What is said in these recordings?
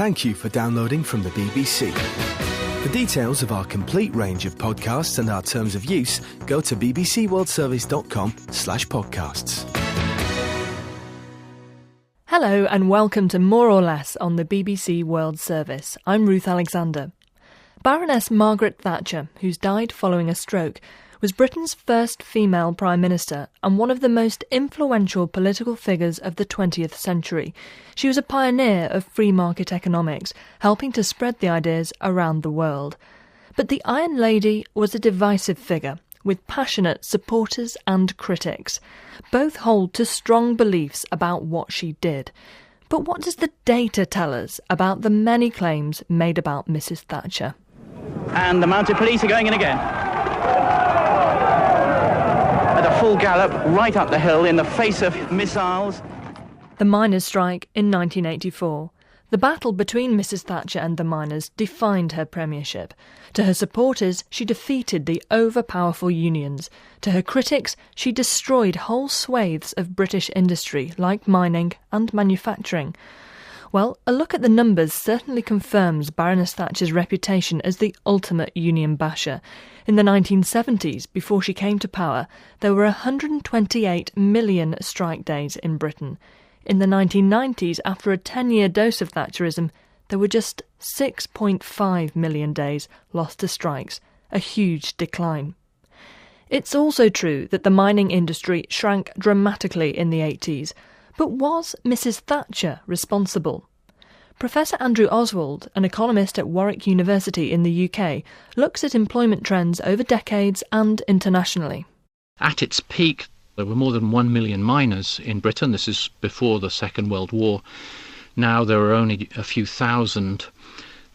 Thank you for downloading from the BBC. For details of our complete range of podcasts and our terms of use, go to bbcworldservice.com/podcasts. Hello and welcome to More or Less on the BBC World Service. I'm Ruth Alexander. Baroness Margaret Thatcher, who's died following a stroke, was Britain's first female Prime Minister and one of the most influential political figures of the 20th century. She was a pioneer of free market economics, helping to spread the ideas around the world. But the Iron Lady was a divisive figure, with passionate supporters and critics. Both hold to strong beliefs about what she did. But what does the data tell us about the many claims made about Mrs Thatcher? And the mounted police are going in again. At a full gallop, right up the hill in the face of missiles. The miners' strike in 1984. The battle between Mrs Thatcher and the miners defined her premiership. To her supporters, she defeated the overpowerful unions. To her critics, she destroyed whole swathes of British industry, like mining and manufacturing. Well, a look at the numbers certainly confirms Baroness Thatcher's reputation as the ultimate union basher. In the 1970s, before she came to power, there were 128 million strike days in Britain. In the 1990s, after a 10-year dose of Thatcherism, there were just 6.5 million days lost to strikes, a huge decline. It's also true that the mining industry shrank dramatically in the 80s. But was Mrs Thatcher responsible? Professor Andrew Oswald, an economist at Warwick University in the UK, looks at employment trends over decades and internationally. At its peak, there were more than 1 million miners in Britain. This is before the Second World War. Now there are only a few thousand.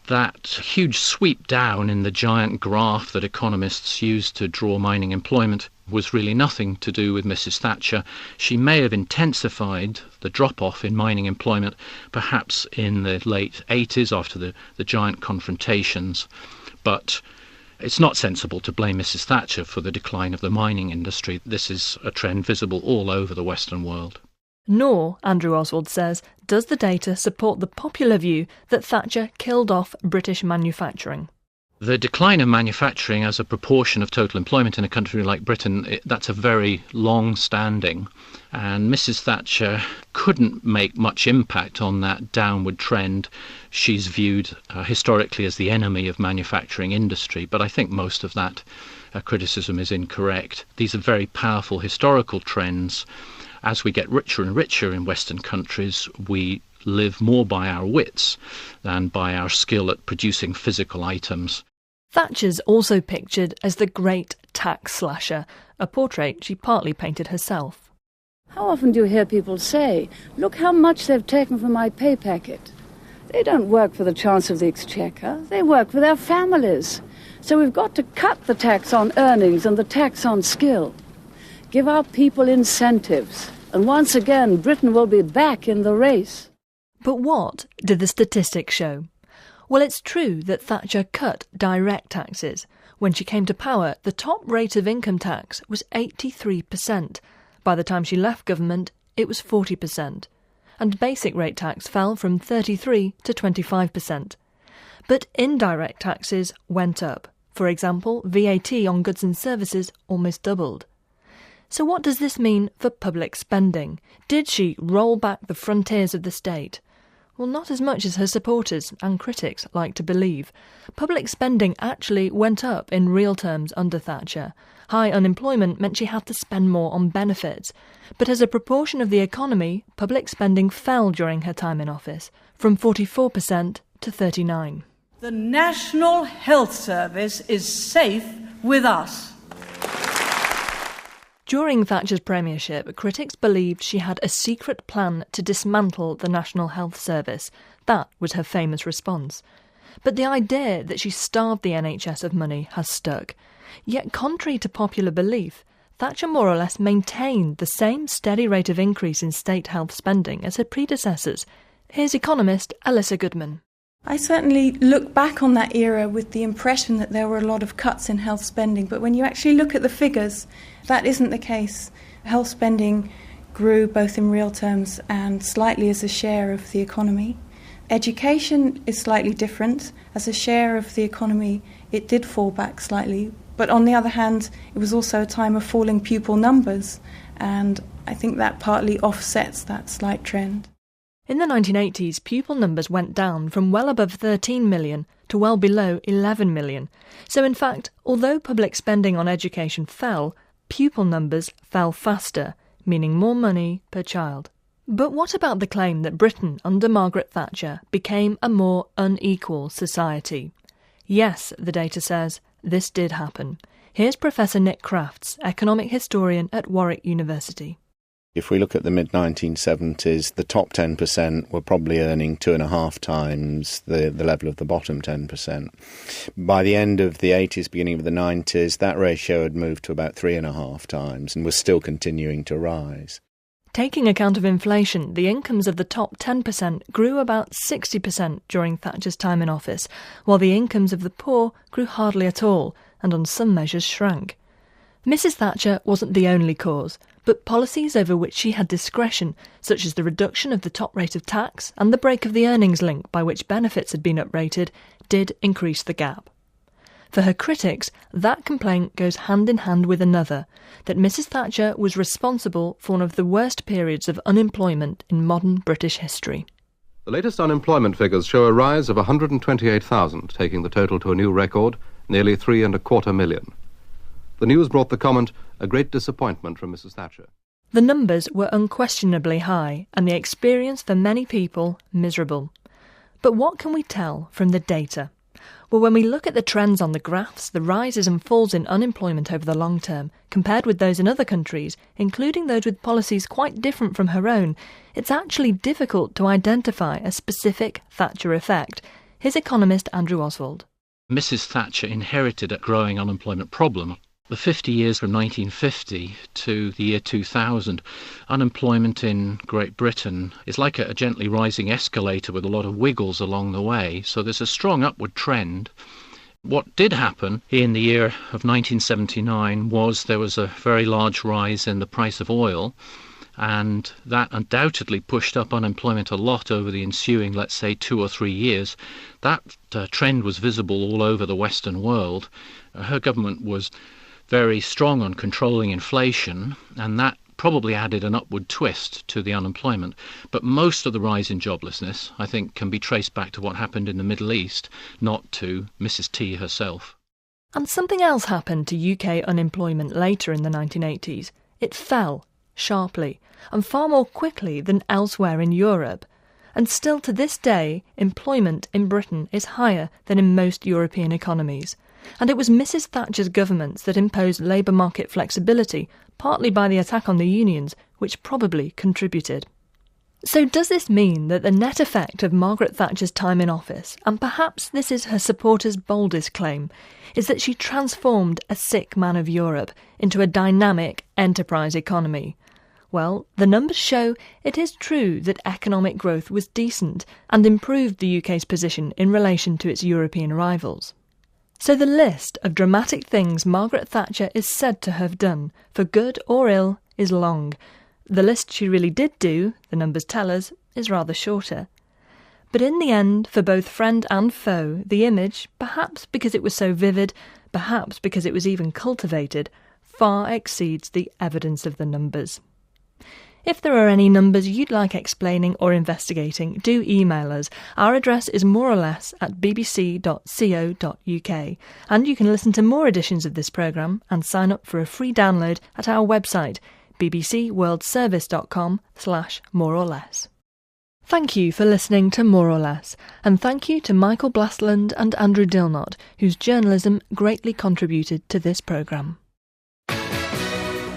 That huge sweep down in the giant graph that economists use to draw mining employment was really nothing to do with Mrs Thatcher. She may have intensified the drop-off in mining employment, perhaps in the late 80s after the giant confrontations. But it's not sensible to blame Mrs Thatcher for the decline of the mining industry. This is a trend visible all over the Western world. Nor, Andrew Oswald says, does the data support the popular view that Thatcher killed off British manufacturing. The decline of manufacturing as a proportion of total employment in a country like Britain, that's a very long-standing, and Mrs Thatcher couldn't make much impact on that downward trend. She's viewed historically as the enemy of manufacturing industry, but I think most of that criticism is incorrect. These are very powerful historical trends. As we get richer and richer in Western countries, we live more by our wits than by our skill at producing physical items. Thatcher's also pictured as the great tax slasher, a portrait she partly painted herself. How often do you hear people say, "Look how much they've taken from my pay packet"? They don't work for the chance of the exchequer, they work for their families. So we've got to cut the tax on earnings and the tax on skill. Give our people incentives, and once again Britain will be back in the race. But what did the statistics show? Well, it's true that Thatcher cut direct taxes. When she came to power, the top rate of income tax was 83%. By the time she left government, it was 40%. And basic rate tax fell from 33% to 25%. But indirect taxes went up. For example, VAT on goods and services almost doubled. So what does this mean for public spending? Did she roll back the frontiers of the state? Well, not as much as her supporters and critics like to believe. Public spending actually went up in real terms under Thatcher. High unemployment meant she had to spend more on benefits. But as a proportion of the economy, public spending fell during her time in office, from 44% to 39%. The National Health Service is safe with us. During Thatcher's premiership, critics believed she had a secret plan to dismantle the National Health Service. That was her famous response. But the idea that she starved the NHS of money has stuck. Yet, contrary to popular belief, Thatcher more or less maintained the same steady rate of increase in state health spending as her predecessors. Here's economist Alyssa Goodman. I certainly look back on that era with the impression that there were a lot of cuts in health spending, but when you actually look at the figures, that isn't the case. Health spending grew both in real terms and slightly as a share of the economy. Education is slightly different. As a share of the economy, it did fall back slightly. But on the other hand, it was also a time of falling pupil numbers, and I think that partly offsets that slight trend. In the 1980s, pupil numbers went down from well above 13 million to well below 11 million. So in fact, although public spending on education fell, pupil numbers fell faster, meaning more money per child. But what about the claim that Britain under Margaret Thatcher became a more unequal society? Yes, the data says, this did happen. Here's Professor Nick Crafts, economic historian at Warwick University. If we look at the mid-1970s, the top 10% were probably earning 2.5 times the level of the bottom 10%. By the end of the 80s, beginning of the 90s, that ratio had moved to about 3.5 times and was still continuing to rise. Taking account of inflation, the incomes of the top 10% grew about 60% during Thatcher's time in office, while the incomes of the poor grew hardly at all, and on some measures shrank. Mrs Thatcher wasn't the only cause, but policies over which she had discretion, such as the reduction of the top rate of tax and the break of the earnings link by which benefits had been uprated, did increase the gap. For her critics, that complaint goes hand in hand with another, that Mrs Thatcher was responsible for one of the worst periods of unemployment in modern British history. The latest unemployment figures show a rise of 128,000, taking the total to a new record, nearly 3.25 million. The news brought the comment, a great disappointment from Mrs Thatcher. The numbers were unquestionably high, and the experience for many people miserable. But what can we tell from the data? Well, when we look at the trends on the graphs, the rises and falls in unemployment over the long term, compared with those in other countries, including those with policies quite different from her own, it's actually difficult to identify a specific Thatcher effect. Here's economist Andrew Oswald. Mrs Thatcher inherited a growing unemployment problem. The 50 years from 1950 to the year 2000, unemployment in Great Britain is like a gently rising escalator with a lot of wiggles along the way, so there's a strong upward trend. What did happen in the year of 1979 was there was a very large rise in the price of oil, and that undoubtedly pushed up unemployment a lot over the ensuing, let's say, 2 or 3 years. That trend was visible all over the Western world. Her government was very strong on controlling inflation, and that probably added an upward twist to the unemployment. But most of the rise in joblessness, I think, can be traced back to what happened in the Middle East, not to Mrs T herself. And something else happened to UK unemployment later in the 1980s. It fell sharply, and far more quickly than elsewhere in Europe. And still to this day, employment in Britain is higher than in most European economies. And it was Mrs Thatcher's governments that imposed labour market flexibility, partly by the attack on the unions, which probably contributed. So does this mean that the net effect of Margaret Thatcher's time in office, and perhaps this is her supporters' boldest claim, is that she transformed a sick man of Europe into a dynamic enterprise economy? Well, the numbers show it is true that economic growth was decent and improved the UK's position in relation to its European rivals. So the list of dramatic things Margaret Thatcher is said to have done, for good or ill, is long. The list she really did do, the numbers tell us, is rather shorter. But in the end, for both friend and foe, the image, perhaps because it was so vivid, perhaps because it was even cultivated, far exceeds the evidence of the numbers. If there are any numbers you'd like explaining or investigating, do email us. Our address is moreorless@bbc.co.uk, and you can listen to more editions of this programme and sign up for a free download at our website, bbcworldservice.com/moreorless. Thank you for listening to More or Less, and thank you to Michael Blastland and Andrew Dilnott, whose journalism greatly contributed to this programme.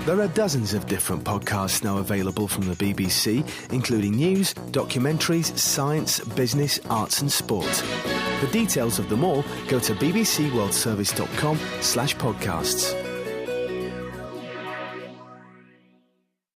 There are dozens of different podcasts now available from the BBC, including news, documentaries, science, business, arts and sport. For details of them all, go to bbcworldservice.com/podcasts.